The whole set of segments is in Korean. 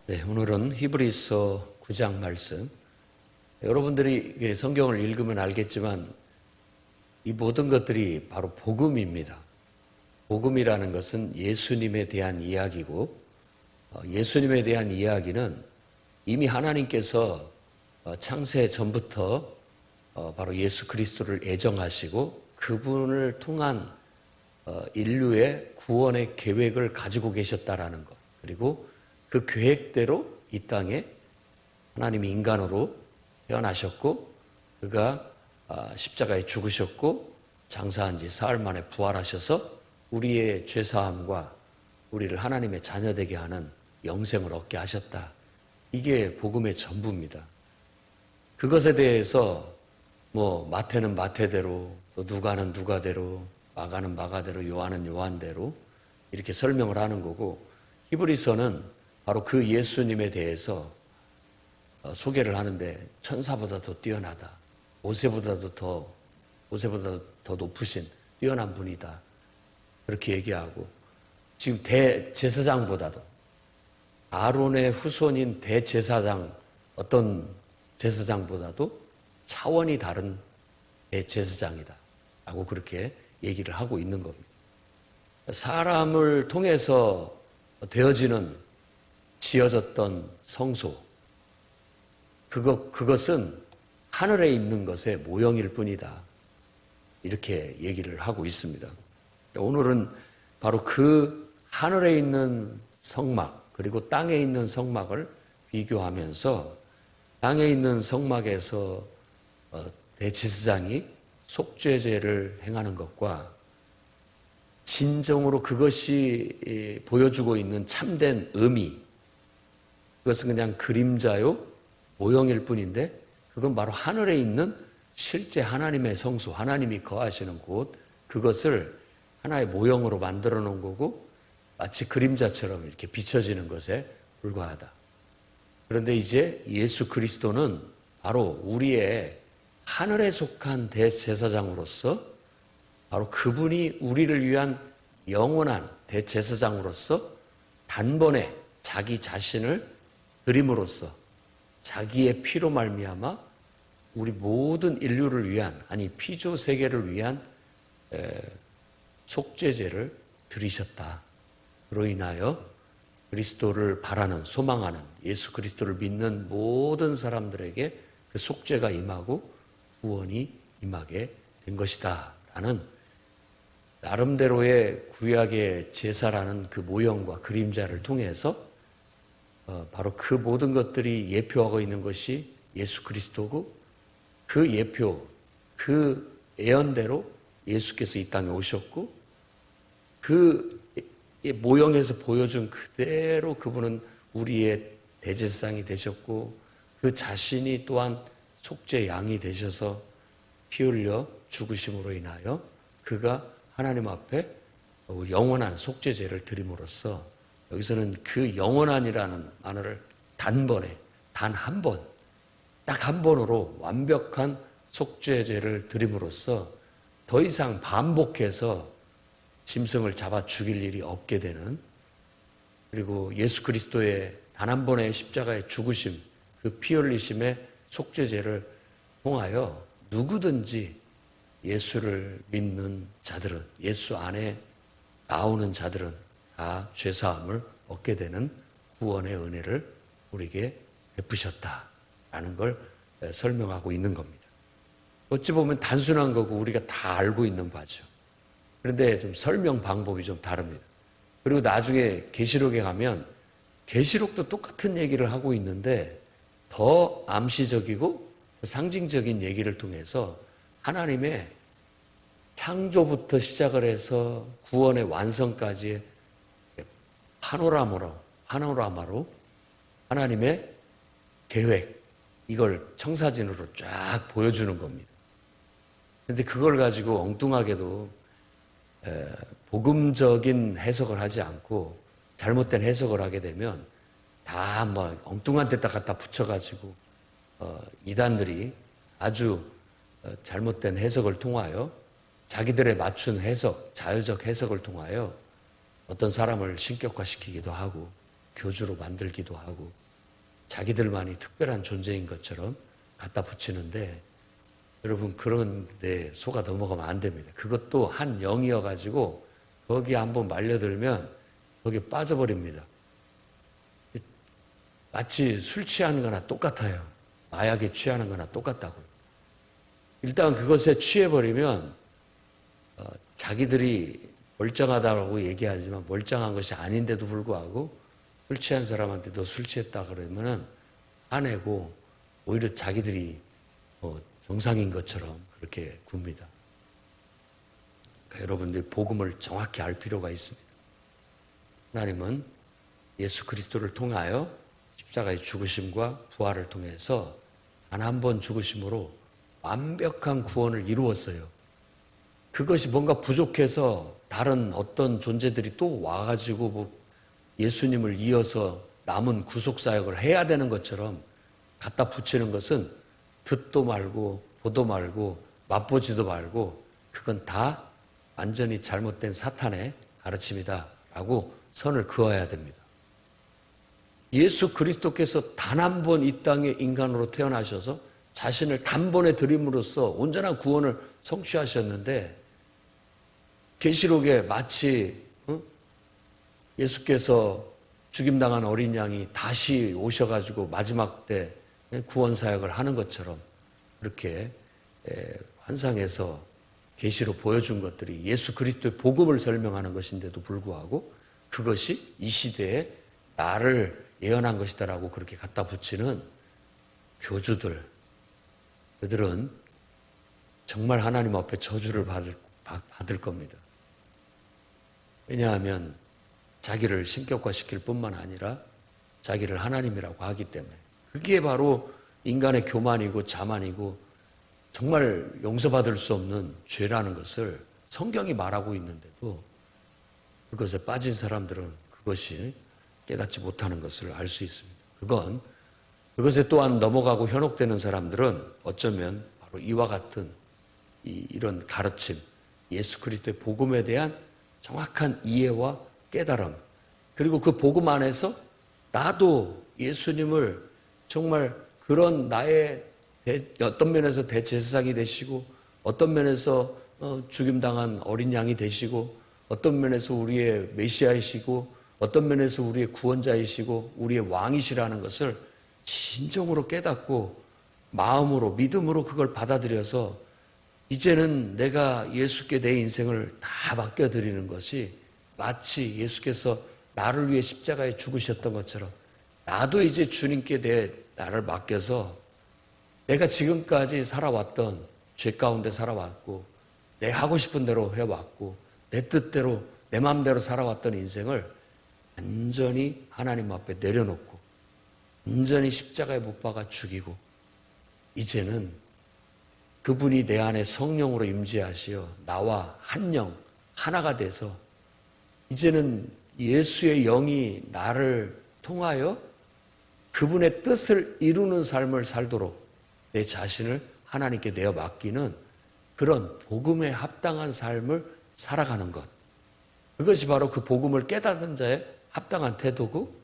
네, 오늘은 히브리서 9장 말씀. 여러분들이 성경을 읽으면 알겠지만 이 모든 것들이 바로 복음입니다. 복음이라는 것은 예수님에 대한 이야기고, 예수님에 대한 이야기는 이미 하나님께서 창세 전부터 바로 예수 그리스도를 애정하시고 그분을 통한 인류의 구원의 계획을 가지고 계셨다라는 것. 그리고 그 계획대로 이 땅에 하나님이 인간으로 태어나셨고, 그가 십자가에 죽으셨고, 장사한 지 사흘 만에 부활하셔서 우리의 죄사함과 우리를 하나님의 자녀되게 하는 영생을 얻게 하셨다. 이게 복음의 전부입니다. 그것에 대해서 마태는 마태대로, 또 누가는 누가대로, 마가는 마가대로, 요한은 요한대로 이렇게 설명을 하는 거고, 히브리서는 바로 그 예수님에 대해서 소개를 하는데 천사보다도 뛰어나다. 모세보다도 더 높으신 뛰어난 분이다. 그렇게 얘기하고, 지금 대제사장보다도 아론의 후손인 대제사장, 어떤 제사장보다도 차원이 다른 대제사장이다 라고 그렇게 얘기를 하고 있는 겁니다. 사람을 통해서 되어지는 지어졌던 성소, 그것은 하늘에 있는 것의 모형일 뿐이다. 이렇게 얘기를 하고 있습니다. 오늘은 바로 그 하늘에 있는 성막, 그리고 땅에 있는 성막을 비교하면서 땅에 있는 성막에서 대제사장이 속죄제를 행하는 것과 진정으로 그것이 보여주고 있는 참된 의미, 그것은 그냥 그림자요, 모형일 뿐인데 그건 바로 하늘에 있는 실제 하나님의 성소, 하나님이 거하시는 곳, 그것을 하나의 모형으로 만들어 놓은 거고 마치 그림자처럼 이렇게 비춰지는 것에 불과하다. 그런데 이제 예수 그리스도는 바로 우리의 하늘에 속한 대제사장으로서, 바로 그분이 우리를 위한 영원한 대제사장으로서 단번에 자기 자신을 드림으로써 자기의 피로 말미암아 우리 모든 인류를 위한, 아니 피조 세계를 위한 속죄제를 드리셨다. 그로 인하여 그리스도를 바라는, 소망하는, 예수 그리스도를 믿는 모든 사람들에게 그 속죄가 임하고 구원이 임하게 된 것이다 라는 나름대로의 구약의 제사라는 그 모형과 그림자를 통해서 바로 그 모든 것들이 예표하고 있는 것이 예수 그리스도고, 그 예표, 그 예언대로 예수께서 이 땅에 오셨고, 그 모형에서 보여준 그대로 그분은 우리의 대제사장이 되셨고, 그 자신이 또한 속죄 양이 되셔서 피 흘려 죽으심으로 인하여 그가 하나님 앞에 영원한 속죄제를 드림으로써, 여기서는 그 영원한이라는 단어를 단번에, 단 한 번, 딱 한 번으로 완벽한 속죄제를 드림으로써 더 이상 반복해서 짐승을 잡아 죽일 일이 없게 되는, 그리고 예수 그리스도의 단 한 번의 십자가의 죽으심, 그 피 흘리심의 속죄제를 통하여 누구든지 예수를 믿는 자들은, 예수 안에 나오는 자들은 다 죄사함을 얻게 되는 구원의 은혜를 우리에게 베푸셨다라는 걸 설명하고 있는 겁니다. 어찌 보면 단순한 거고 우리가 다 알고 있는 바죠. 그런데 좀 설명 방법이 좀 다릅니다. 그리고 나중에 계시록에 가면 계시록도 똑같은 얘기를 하고 있는데 더 암시적이고 상징적인 얘기를 통해서 하나님의 창조부터 시작을 해서 구원의 완성까지의 파노라마로 하나님의 계획, 이걸 청사진으로 쫙 보여주는 겁니다. 그런데 그걸 가지고 엉뚱하게도 복음적인 해석을 하지 않고 잘못된 해석을 하게 되면 다 엉뚱한 데다 갖다 붙여가지고 이단들이 아주 잘못된 해석을 통하여 자기들의 맞춘 해석, 자유적 해석을 통하여 어떤 사람을 신격화시키기도 하고 교주로 만들기도 하고 자기들만이 특별한 존재인 것처럼 갖다 붙이는데 여러분 그런 데 속아 넘어가면 안 됩니다. 그것도 한 영이어가지고 거기에 한번 말려들면 거기에 빠져버립니다. 마치 술 취하는 거나 똑같아요. 마약에 취하는 거나 똑같다고요. 일단 그것에 취해버리면 자기들이 멀쩡하다고 얘기하지만 멀쩡한 것이 아닌데도 불구하고 술 취한 사람한테 너 술 취했다 그러면은 화내고 오히려 자기들이 정상인 것처럼 그렇게 굽니다. 그러니까 여러분들이 복음을 정확히 알 필요가 있습니다. 하나님은 예수 그리스도를 통하여 십자가의 죽으심과 부활을 통해서 단 한 번 죽으심으로 완벽한 구원을 이루었어요. 그것이 뭔가 부족해서 다른 어떤 존재들이 또 와가지고 예수님을 이어서 남은 구속사역을 해야 되는 것처럼 갖다 붙이는 것은 듣도 말고 보도 말고 맛보지도 말고 그건 다 완전히 잘못된 사탄의 가르침이다라고 선을 그어야 됩니다. 예수 그리스도께서 단 한 번 이 땅에 인간으로 태어나셔서 자신을 단번에 드림으로써 온전한 구원을 성취하셨는데 계시록에 마치 예수께서 죽임당한 어린 양이 다시 오셔가지고 마지막 때 구원 사역을 하는 것처럼 그렇게 환상에서 계시로 보여준 것들이 예수 그리스도의 복음을 설명하는 것인데도 불구하고 그것이 이 시대에 나를 예언한 것이다라고 그렇게 갖다 붙이는 교주들, 그들은 정말 하나님 앞에 저주를 받을 겁니다. 왜냐하면 자기를 신격화시킬 뿐만 아니라 자기를 하나님이라고 하기 때문에 그게 바로 인간의 교만이고 자만이고 정말 용서받을 수 없는 죄라는 것을 성경이 말하고 있는데도 그것에 빠진 사람들은 그것이 깨닫지 못하는 것을 알 수 있습니다. 그것에 또한 넘어가고 현혹되는 사람들은 어쩌면 바로 이와 같은 이런 가르침, 예수 그리스도의 복음에 대한 정확한 이해와 깨달음, 그리고 그 복음 안에서 나도 예수님을 정말 그런 나의 어떤 면에서 대제사장이 되시고 어떤 면에서 죽임당한 어린 양이 되시고 어떤 면에서 우리의 메시아이시고 어떤 면에서 우리의 구원자이시고 우리의 왕이시라는 것을 진정으로 깨닫고 마음으로 믿음으로 그걸 받아들여서 이제는 내가 예수께 내 인생을 다 맡겨드리는 것이 마치 예수께서 나를 위해 십자가에 죽으셨던 것처럼 나도 이제 주님께 나를 맡겨서 내가 지금까지 살아왔던 죄 가운데 살아왔고 내 하고 싶은 대로 해왔고 내 뜻대로 내 마음대로 살아왔던 인생을 완전히 하나님 앞에 내려놓고 완전히 십자가에 못 박아 죽이고 이제는 그분이 내 안에 성령으로 임재하시어 나와 한 영 하나가 돼서 이제는 예수의 영이 나를 통하여 그분의 뜻을 이루는 삶을 살도록 내 자신을 하나님께 내어 맡기는 그런 복음에 합당한 삶을 살아가는 것. 그것이 바로 그 복음을 깨닫은 자의 합당한 태도고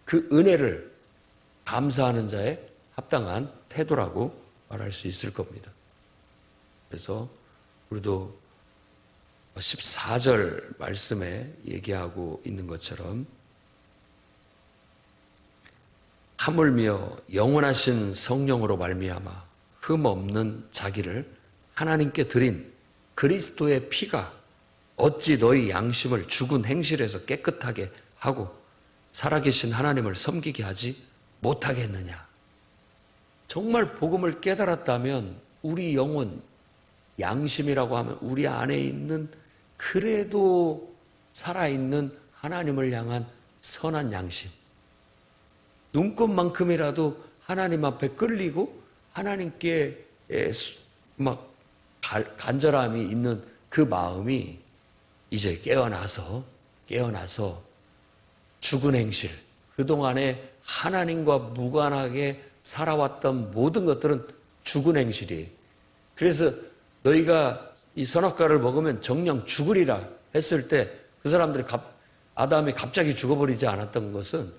그 은혜를 감사하는 자의 합당한 태도라고 말할 수 있을 겁니다. 그래서 우리도 14절 말씀에 얘기하고 있는 것처럼 하물며 영원하신 성령으로 말미암아 흠없는 자기를 하나님께 드린 그리스도의 피가 어찌 너희 양심을 죽은 행실에서 깨끗하게 하고 살아계신 하나님을 섬기게 하지 못하겠느냐. 정말 복음을 깨달았다면 우리 영혼, 양심이라고 하면 우리 안에 있는 그래도 살아있는 하나님을 향한 선한 양심, 눈곱만큼이라도 하나님 앞에 끌리고 하나님께 막 간절함이 있는 그 마음이 이제 깨어나서 죽은 행실, 그동안에 하나님과 무관하게 살아왔던 모든 것들은 죽은 행실이에요. 그래서 너희가 이 선악과를 먹으면 정녕 죽으리라 했을 때 그 사람들이 아담이 갑자기 죽어버리지 않았던 것은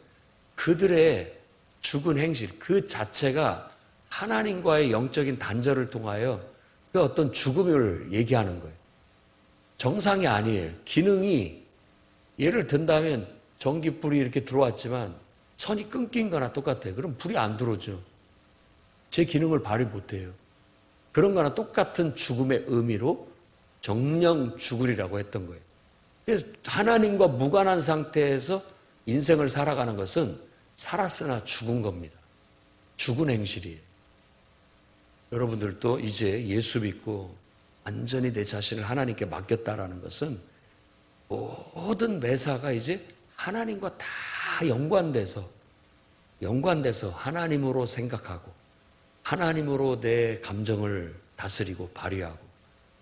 그들의 죽은 행실 그 자체가 하나님과의 영적인 단절을 통하여 그 어떤 죽음을 얘기하는 거예요. 정상이 아니에요. 기능이 예를 든다면 전기불이 이렇게 들어왔지만 선이 끊긴 거나 똑같아요. 그럼 불이 안 들어오죠. 제 기능을 발휘 못해요. 그런 거나 똑같은 죽음의 의미로 정령 죽으리라고 했던 거예요. 그래서 하나님과 무관한 상태에서 인생을 살아가는 것은 살았으나 죽은 겁니다. 죽은 행실이에요. 여러분들도 이제 예수 믿고 완전히 내 자신을 하나님께 맡겼다라는 것은 모든 매사가 이제 하나님과 다 연관돼서 하나님으로 생각하고 하나님으로 내 감정을 다스리고 발휘하고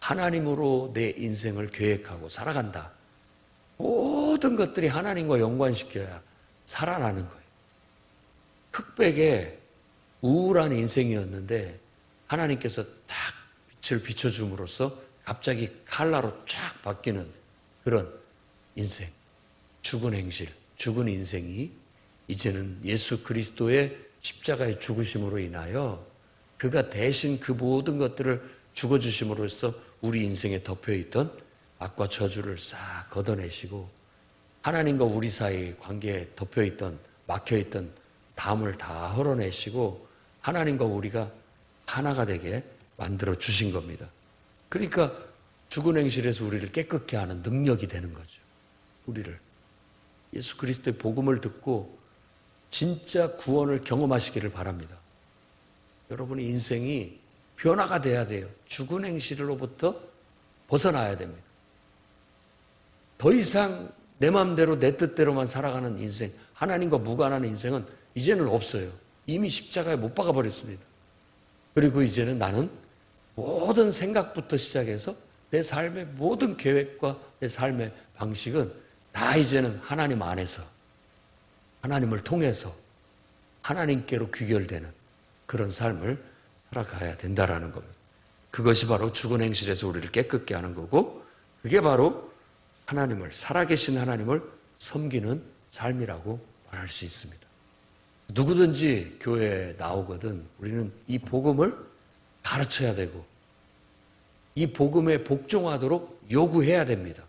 하나님으로 내 인생을 계획하고 살아간다. 모든 것들이 하나님과 연관시켜야 살아나는 거예요. 흑백의 우울한 인생이었는데 하나님께서 딱 빛을 비춰줌으로써 갑자기 칼라로 쫙 바뀌는 그런 인생, 죽은 행실, 죽은 인생이 이제는 예수 그리스도의 십자가의 죽으심으로 인하여 그가 대신 그 모든 것들을 죽어주심으로써 우리 인생에 덮여있던 악과 저주를 싹 걷어내시고 하나님과 우리 사이 관계에 덮여있던 막혀있던 담을 다 헐어내시고 하나님과 우리가 하나가 되게 만들어 주신 겁니다. 그러니까 죽은 행실에서 우리를 깨끗게 하는 능력이 되는 거죠. 우리를 예수 그리스도의 복음을 듣고 진짜 구원을 경험하시기를 바랍니다. 여러분의 인생이 변화가 돼야 돼요. 죽은 행실로부터 벗어나야 됩니다. 더 이상 내 마음대로 내 뜻대로만 살아가는 인생, 하나님과 무관한 인생은 이제는 없어요. 이미 십자가에 못 박아버렸습니다. 그리고 이제는 나는 모든 생각부터 시작해서 내 삶의 모든 계획과 내 삶의 방식은 다 이제는 하나님 안에서 하나님을 통해서 하나님께로 귀결되는 그런 삶을 살아가야 된다라는 겁니다. 그것이 바로 죽은 행실에서 우리를 깨끗게 하는 거고 그게 바로 하나님을 살아계신 하나님을 섬기는 삶이라고 말할 수 있습니다. 누구든지 교회에 나오거든 우리는 이 복음을 가르쳐야 되고 이 복음에 복종하도록 요구해야 됩니다.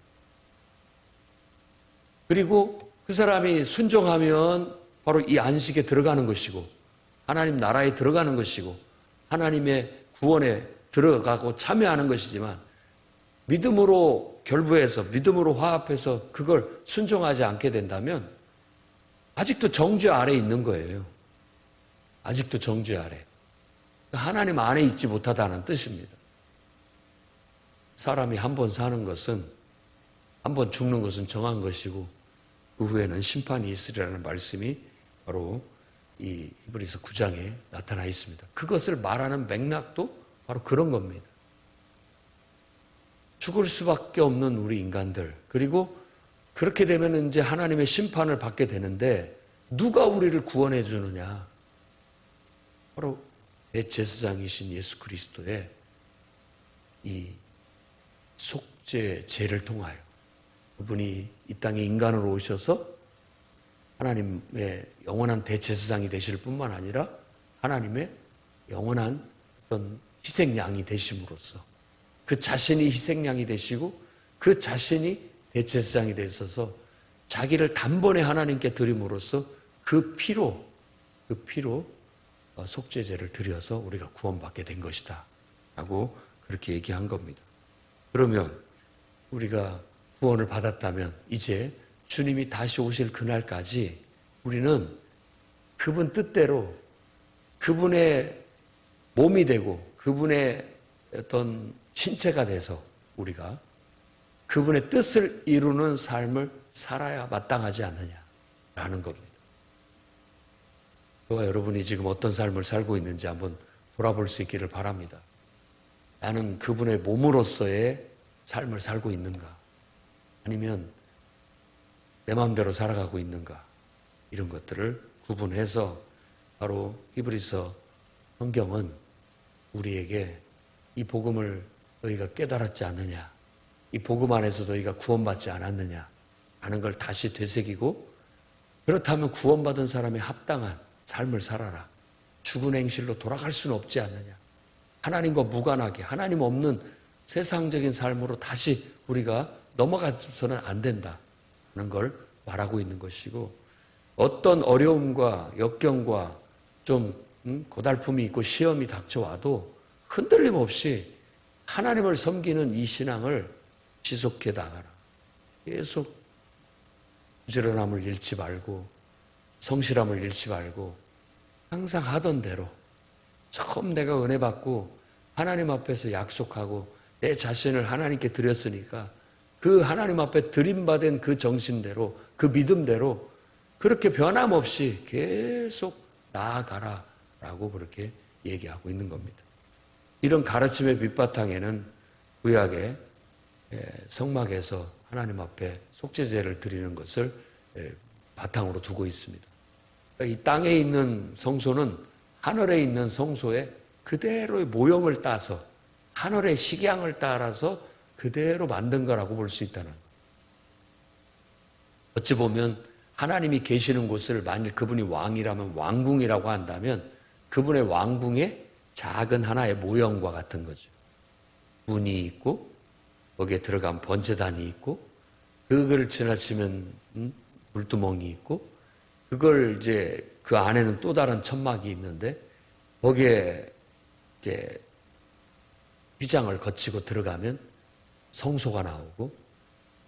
그리고 그 사람이 순종하면 바로 이 안식에 들어가는 것이고 하나님 나라에 들어가는 것이고 하나님의 구원에 들어가고 참여하는 것이지만 믿음으로 결부해서 믿음으로 화합해서 그걸 순종하지 않게 된다면 아직도 정죄 아래에 있는 거예요. 아직도 정죄 아래. 하나님 안에 있지 못하다는 뜻입니다. 사람이 한 번 사는 것은 한 번 죽는 것은 정한 것이고 그 후에는 심판이 있으리라는 말씀이 바로 이 히브리서 9장에 나타나 있습니다. 그것을 말하는 맥락도 바로 그런 겁니다. 죽을 수밖에 없는 우리 인간들 그리고 그렇게 되면 이제 하나님의 심판을 받게 되는데 누가 우리를 구원해 주느냐? 바로 대제사장이신 예수 그리스도의 이 속죄 제를 통하여 그분이 이 땅에 인간으로 오셔서 하나님의 영원한 대제사장이 되실 뿐만 아니라 하나님의 영원한 어떤 희생양이 되심으로써 그 자신이 희생양이 되시고 그 자신이 대제사장이 되셔서 자기를 단번에 하나님께 드림으로써 그 피로 속죄제를 드려서 우리가 구원받게 된 것이다 라고 그렇게 얘기한 겁니다. 그러면 우리가 구원을 받았다면 이제 주님이 다시 오실 그날까지 우리는 그분 뜻대로 그분의 몸이 되고 그분의 어떤 신체가 돼서 우리가 그분의 뜻을 이루는 삶을 살아야 마땅하지 않느냐라는 겁니다. 저와 여러분이 지금 어떤 삶을 살고 있는지 한번 돌아볼 수 있기를 바랍니다. 나는 그분의 몸으로서의 삶을 살고 있는가? 아니면 내 마음대로 살아가고 있는가? 이런 것들을 구분해서 바로 히브리서 성경은 우리에게 이 복음을 너희가 깨달았지 않느냐? 이 복음 안에서 너희가 구원받지 않았느냐? 하는 걸 다시 되새기고 그렇다면 구원받은 사람이 합당한 삶을 살아라. 죽은 행실로 돌아갈 수는 없지 않느냐. 하나님과 무관하게 하나님 없는 세상적인 삶으로 다시 우리가 넘어가서는 안 된다는 걸 말하고 있는 것이고, 어떤 어려움과 역경과 좀 고달픔이 있고 시험이 닥쳐와도 흔들림 없이 하나님을 섬기는 이 신앙을 지속해 나가라. 계속 부지런함을 잃지 말고 성실함을 잃지 말고 항상 하던 대로 처음 내가 은혜 받고 하나님 앞에서 약속하고 내 자신을 하나님께 드렸으니까 그 하나님 앞에 드림받은 그 정신대로 그 믿음대로 그렇게 변함없이 계속 나아가라라고 그렇게 얘기하고 있는 겁니다. 이런 가르침의 밑바탕에는 구약의 성막에서 하나님 앞에 속죄제를 드리는 것을 바탕으로 두고 있습니다. 이 땅에 있는 성소는 하늘에 있는 성소의 그대로의 모형을 따서 하늘의 식양을 따라서 그대로 만든 거라고 볼 수 있다는 거예요. 어찌 보면 하나님이 계시는 곳을 만일 그분이 왕이라면 왕궁이라고 한다면 그분의 왕궁의 작은 하나의 모형과 같은 거죠. 문이 있고 거기에 들어간 번제단이 있고 그걸 지나치면 물두멍이 있고 그걸 이제 그 안에는 또 다른 천막이 있는데 거기에 이렇게 휘장을 거치고 들어가면 성소가 나오고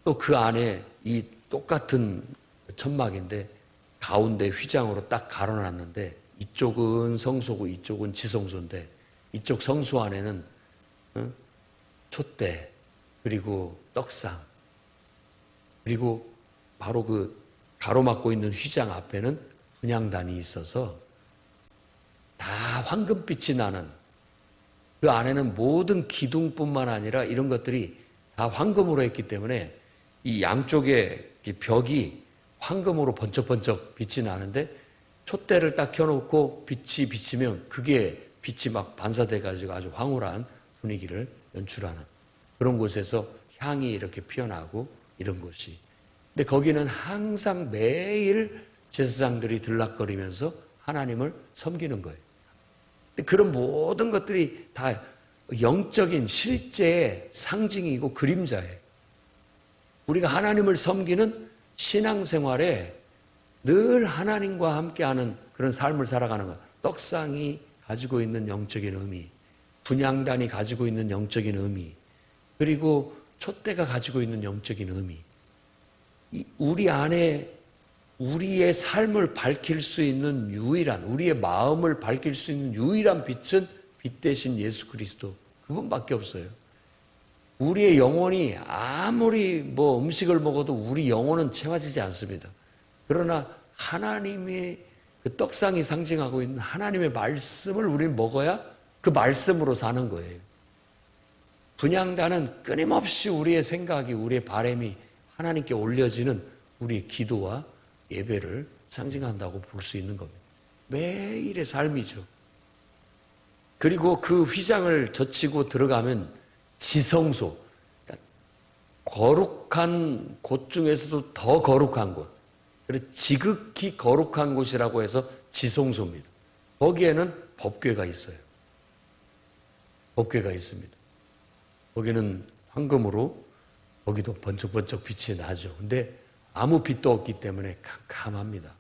또 그 안에 이 똑같은 천막인데 가운데 휘장으로 딱 가로놨는데 이쪽은 성소고 이쪽은 지성소인데 이쪽 성소 안에는 촛대 그리고 떡상 그리고 바로 그 가로막고 있는 휘장 앞에는 분향단이 있어서 다 황금빛이 나는 그 안에는 모든 기둥뿐만 아니라 이런 것들이 다 황금으로 했기 때문에 이 양쪽에 벽이 황금으로 번쩍번쩍 빛이 나는데 촛대를 딱 켜놓고 빛이 비치면 그게 빛이 막 반사돼가지고 아주 황홀한 분위기를 연출하는 그런 곳에서 향이 이렇게 피어나고 이런 곳이. 근데 거기는 항상 매일 제사장들이 들락거리면서 하나님을 섬기는 거예요. 그런 모든 것들이 다 영적인 실제의 상징이고 그림자예요. 우리가 하나님을 섬기는 신앙생활에 늘 하나님과 함께하는 그런 삶을 살아가는 것. 떡상이 가지고 있는 영적인 의미, 분향단이 가지고 있는 영적인 의미, 그리고 촛대가 가지고 있는 영적인 의미. 우리 안에 우리의 삶을 밝힐 수 있는 유일한, 우리의 마음을 밝힐 수 있는 유일한 빛은 빛 대신 예수 그리스도. 그분밖에 없어요. 우리의 영혼이 아무리 음식을 먹어도 우리 영혼은 채워지지 않습니다. 그러나 하나님의 그 떡상이 상징하고 있는 하나님의 말씀을 우리는 먹어야 그 말씀으로 사는 거예요. 분향단은 끊임없이 우리의 생각이, 우리의 바람이 하나님께 올려지는 우리의 기도와 예배를 상징한다고 볼 수 있는 겁니다. 매일의 삶이죠. 그리고 그 휘장을 젖히고 들어가면 지성소, 그러니까 거룩한 곳 중에서도 더 거룩한 곳, 그래서 지극히 거룩한 곳이라고 해서 지성소입니다. 거기에는 법궤가 있어요. 법궤가 있습니다. 거기는 황금으로 거기도 번쩍번쩍 빛이 나죠. 근데 아무 빛도 없기 때문에 캄캄합니다.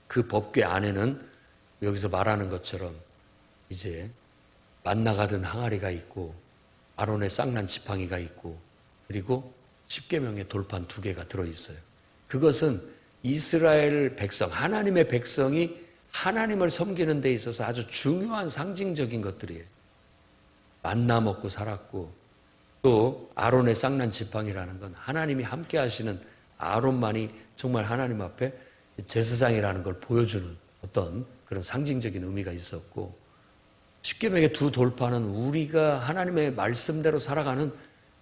그 법궤 안에는 여기서 말하는 것처럼 이제 만나가던 항아리가 있고 아론의 쌍난 지팡이가 있고 그리고 십계명의 돌판 2개가 들어있어요. 그것은 이스라엘 백성, 하나님의 백성이 하나님을 섬기는 데 있어서 아주 중요한 상징적인 것들이에요. 만나 먹고 살았고 또 아론의 쌍난 지팡이라는 건 하나님이 함께 하시는 아론만이 정말 하나님 앞에 제사장이라는 걸 보여주는 어떤 그런 상징적인 의미가 있었고 십계명의 2 돌판은 우리가 하나님의 말씀대로 살아가는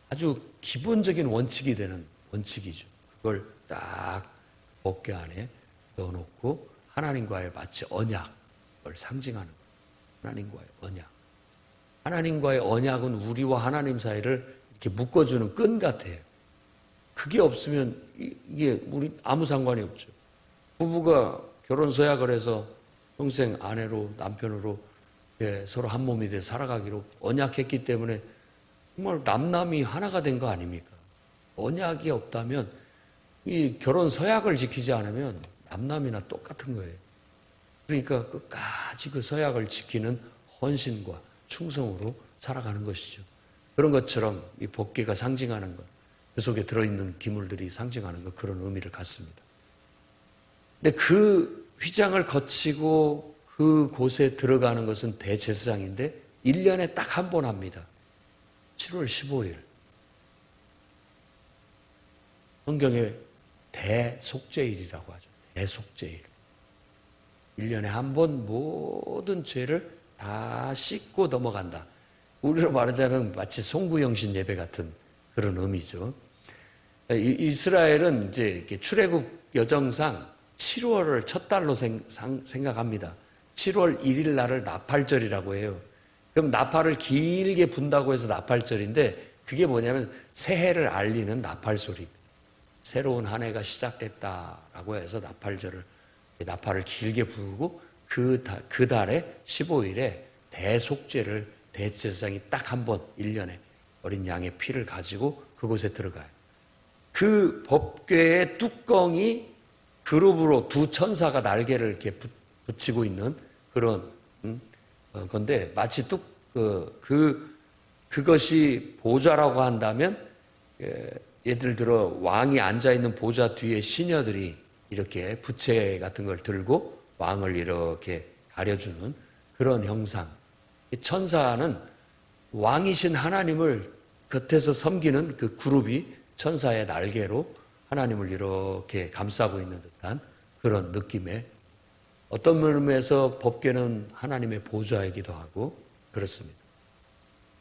아주 기본적인 원칙이 되는 원칙이죠. 그걸 딱 법궤 안에 넣어놓고 하나님과의 마치 언약을 상징하는 거예요. 하나님과의 언약. 하나님과의 언약은 우리와 하나님 사이를 이렇게 묶어주는 끈 같아요. 그게 없으면 이게 우리 아무 상관이 없죠. 부부가 결혼 서약을 해서 평생 아내로 남편으로 서로 한 몸이 돼 살아가기로 언약했기 때문에 정말 남남이 하나가 된 거 아닙니까? 언약이 없다면 이 결혼 서약을 지키지 않으면 남남이나 똑같은 거예요. 그러니까 끝까지 그 서약을 지키는 헌신과 충성으로 살아가는 것이죠. 그런 것처럼 이 법궤가 상징하는 것, 그 속에 들어있는 기물들이 상징하는 것, 그런 의미를 갖습니다. 근데 그 휘장을 거치고 그 곳에 들어가는 것은 대제사장인데 1년에 딱 한 번 합니다. 7월 15일. 성경에 대속죄일이라고 하죠. 대속죄일. 1년에 한 번 모든 죄를 다 씻고 넘어간다. 우리로 말하자면 마치 송구영신 예배 같은 그런 의미죠. 이스라엘은 이제 출애굽 여정상 7월을 첫 달로 생각합니다. 7월 1일 날을 나팔절이라고 해요. 그럼 나팔을 길게 분다고 해서 나팔절인데 그게 뭐냐면 새해를 알리는 나팔 소리입니다. 새로운 한 해가 시작됐다라고 해서 나팔을 길게 부르고 그 달에 15일에 대속죄를 대제사장이 딱 한 번 1년에 어린 양의 피를 가지고 그곳에 들어가요. 그 법궤의 뚜껑이 그룹으로 두 천사가 날개를 이렇게 붙이고 있는 그런 건데 마치 그것이 보좌라고 한다면 예를 들어 왕이 앉아 있는 보좌 뒤에 시녀들이 이렇게 부채 같은 걸 들고 왕을 이렇게 가려주는 그런 형상. 천사는 왕이신 하나님을 곁에서 섬기는 그 그룹이 천사의 날개로 하나님을 이렇게 감싸고 있는 듯한 그런 느낌의 어떤 의미에서 법궤는 하나님의 보좌이기도 하고 그렇습니다.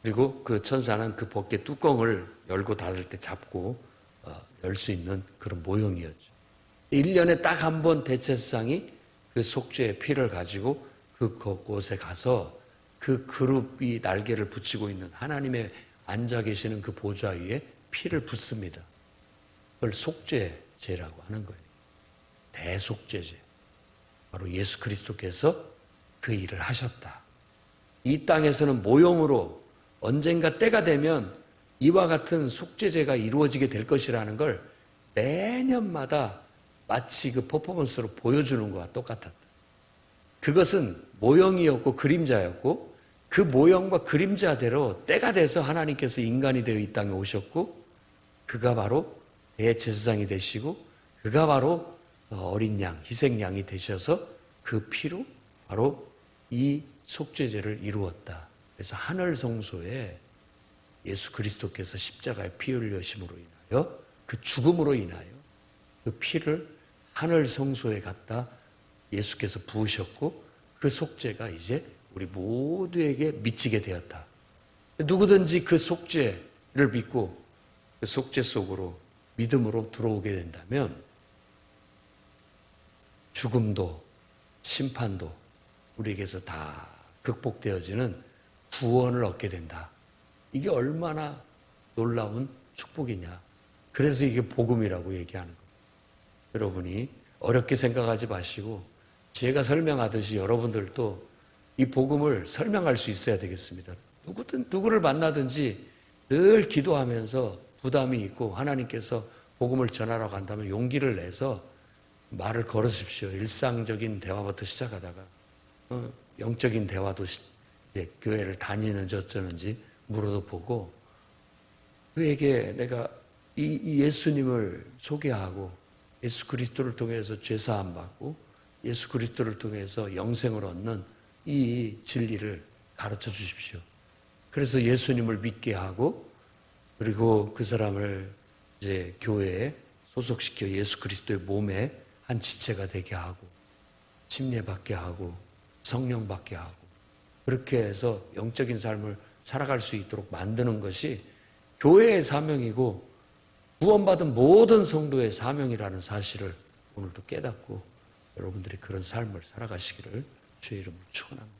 그리고 그 천사는 그 법궤 뚜껑을 열고 닫을 때 잡고 열 수 있는 그런 모형이었죠. 1년에 딱 한 번 대제사장이 그 속죄의 피를 가지고 그곳에 가서 그 그룹이 날개를 붙이고 있는 하나님의 앉아 계시는 그 보좌 위에 피를 붓습니다. 그걸 속죄제라고 하는 거예요. 대속죄제. 바로 예수 그리스도께서 그 일을 하셨다. 이 땅에서는 모형으로 언젠가 때가 되면 이와 같은 속죄제가 이루어지게 될 것이라는 걸 매년마다 마치 그 퍼포먼스로 보여주는 것과 똑같았다. 그것은 모형이었고 그림자였고 그 모형과 그림자대로 때가 돼서 하나님께서 인간이 되어 이 땅에 오셨고 그가 바로 대제사장이 되시고 그가 바로 어린 양, 희생양이 되셔서 그 피로 바로 이 속죄제를 이루었다. 그래서 하늘 성소에 예수 그리스도께서 십자가에 피 흘려심으로 인하여 그 죽음으로 인하여 그 피를 하늘 성소에 갖다 예수께서 부으셨고 그 속죄가 이제 우리 모두에게 미치게 되었다. 누구든지 그 속죄를 믿고 그 속죄 속으로 믿음으로 들어오게 된다면 죽음도 심판도 우리에게서 다 극복되어지는 구원을 얻게 된다. 이게 얼마나 놀라운 축복이냐. 그래서 이게 복음이라고 얘기하는 거예요. 여러분이 어렵게 생각하지 마시고 제가 설명하듯이 여러분들도 이 복음을 설명할 수 있어야 되겠습니다. 누구를 만나든지 늘 기도하면서 부담이 있고 하나님께서 복음을 전하라고 한다면 용기를 내서 말을 걸으십시오. 일상적인 대화부터 시작하다가 영적인 대화도 교회를 다니는지 어쩌는지 물어도 보고 그에게 내가 이 예수님을 소개하고 예수 그리스도를 통해서 죄사함 받고 예수 그리스도를 통해서 영생을 얻는 이 진리를 가르쳐 주십시오. 그래서 예수님을 믿게 하고 그리고 그 사람을 이제 교회에 소속시켜 예수 그리스도의 몸에 한 지체가 되게 하고 침례받게 하고 성령 받게 하고 그렇게 해서 영적인 삶을 살아갈 수 있도록 만드는 것이 교회의 사명이고 구원받은 모든 성도의 사명이라는 사실을 오늘도 깨닫고 여러분들이 그런 삶을 살아가시기를 주의 이름으로 축원합니다.